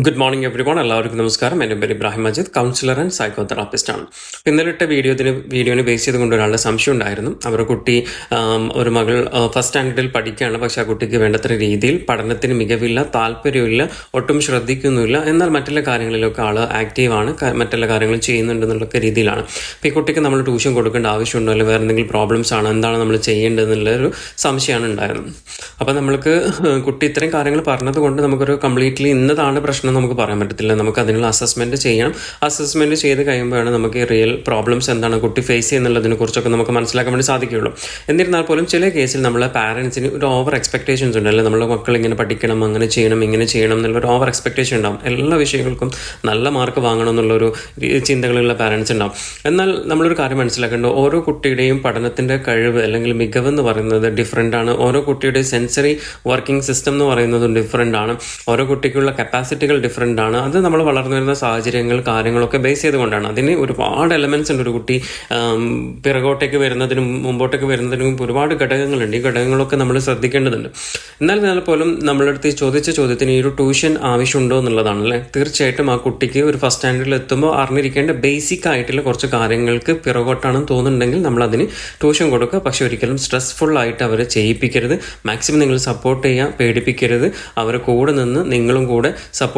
Good morning every one. എല്ലാവർക്കും നമസ്കാരം. എൻ്റെ പേര് Ibrahim Majeed, councillor and psycho therapist ആണ്. ഇന്നലെ ഇട്ട വീഡിയോനെ ബേസ് ചെയ്തുകൊണ്ട് ഒരാളുടെ സംശയം ഉണ്ടായിരുന്നു. അവരുടെ കുട്ടി ഒരു മകൾ ഫസ്റ്റ് സ്റ്റാൻഡേർഡിൽ പഠിക്കുകയാണ്. പക്ഷേ ആ കുട്ടിക്ക് വേണ്ടത്ര രീതിയിൽ പഠനത്തിന് മികവില്ല, താല്പര്യമില്ല, ഒട്ടും ശ്രദ്ധിക്കുന്നുമില്ല. എന്നാൽ മറ്റുള്ള കാര്യങ്ങളിലൊക്കെ ആൾ ആക്റ്റീവാണ്, മറ്റുള്ള കാര്യങ്ങൾ ചെയ്യുന്നുണ്ടെന്നുള്ള രീതിയിലാണ്. അപ്പോൾ ഈ കുട്ടിക്ക് നമ്മൾ ട്യൂഷൻ കൊടുക്കേണ്ട ആവശ്യമുണ്ടോ, അല്ലെങ്കിൽ വേറെ എന്തെങ്കിലും പ്രോബ്ലംസ് ആണോ, എന്താണ് നമ്മൾ ചെയ്യേണ്ടതെന്നുള്ളൊരു സംശയമാണ് ഉണ്ടായിരുന്നത്. അപ്പോൾ നമ്മൾക്ക് കുട്ടി ഇത്രയും കാര്യങ്ങൾ പറഞ്ഞതുകൊണ്ട് നമുക്കൊരു കംപ്ലീറ്റ്ലി ഇന്നതാണ് പ്രശ്നം നമുക്ക് പറയാൻ പറ്റത്തില്ല. നമുക്ക് അതിനുള്ള അസസ്മെന്റ് ചെയ്യണം. അസസ്മെന്റ് ചെയ്ത് കഴിയുമ്പോഴാണ് നമുക്ക് ഈ റിയൽ പ്രോബ്ലംസ് എന്താണ് കുട്ടി ഫേസ് ചെയ്യുന്നുള്ളതിനെ കുറിച്ചൊക്കെ നമുക്ക് മനസ്സിലാക്കാൻ വേണ്ടി സാധിക്കുകയുള്ളൂ. എന്നിരുന്നാൽ പോലും ചില കേസിൽ നമ്മളെ പാരൻസിന് ഒരു ഓവർ എക്സ്പെക്ടേഷൻസ് ഉണ്ട്. അല്ലെ, നമ്മുടെ മക്കൾ ഇങ്ങനെ പഠിക്കണം, അങ്ങനെ ചെയ്യണം, ഇങ്ങനെ ചെയ്യണം എന്നുള്ളൊരു ഓവർ എക്സ്പെക്ടേഷൻ ഉണ്ടാവും. എല്ലാ വിഷയങ്ങൾക്കും നല്ല മാർക്ക് വാങ്ങണം എന്നുള്ളൊരു ചിന്തകളുള്ള പാരൻസ് ഉണ്ടാവും. എന്നാൽ നമ്മളൊരു കാര്യം മനസ്സിലാക്കേണ്ടത്, ഓരോ കുട്ടിയുടെയും പഠനത്തിൻ്റെ കഴിവ് അല്ലെങ്കിൽ മികവെന്ന് പറയുന്നത് ഡിഫറെൻ്റ് ആണ്. ഓരോ കുട്ടിയുടെ സെൻസറി വർക്കിംഗ് സിസ്റ്റം എന്ന് പറയുന്നതും ഡിഫറെൻ്റ് ആണ്. ഓരോ കുട്ടിക്കുള്ള കപ്പാസിറ്റികൾ ഡിഫറെൻ്റ് ആണ്. അത് നമ്മൾ വളർന്നു വരുന്ന സാഹചര്യങ്ങൾ, കാര്യങ്ങളൊക്കെ ബേസ് ചെയ്തുകൊണ്ടാണ്. അതിന് ഒരുപാട് എലമെൻറ്റ്സ് ഉണ്ട്. ഒരു കുട്ടി പിറകോട്ടേക്ക് വരുന്നതിനും മുമ്പോട്ടേക്ക് വരുന്നതിനും ഒരുപാട് ഘടകങ്ങളുണ്ട്. ഈ ഘടകങ്ങളൊക്കെ നമ്മൾ ശ്രദ്ധിക്കേണ്ടതുണ്ട്. എന്നാൽ പോലും നമ്മളടുത്ത് ചോദിച്ച ചോദ്യത്തിന് ഈ ഒരു ട്യൂഷൻ ആവശ്യമുണ്ടോ എന്നുള്ളതാണ് അല്ലേ. തീർച്ചയായിട്ടും ആ കുട്ടിക്ക് ഒരു ഫസ്റ്റ് സ്റ്റാൻഡേർഡിൽ എത്തുമ്പോൾ അറിഞ്ഞിരിക്കേണ്ട ബേസിക് ആയിട്ടുള്ള കുറച്ച് കാര്യങ്ങൾക്ക് പിറകോട്ടാണെന്ന് തോന്നുന്നുണ്ടെങ്കിൽ നമ്മൾ അതിന് ട്യൂഷൻ കൊടുക്കുക. പക്ഷെ ഒരിക്കലും സ്ട്രെസ്ഫുൾ ആയിട്ട് അവരെ ചെയ്യിപ്പിക്കരുത്. മാക്സിമം നിങ്ങൾ സപ്പോർട്ട് ചെയ്യുക, പേടിപ്പിക്കരുത്. അവരെ കൂടെ നിന്ന് നിങ്ങളും കൂടെ സപ്പോർട്ട്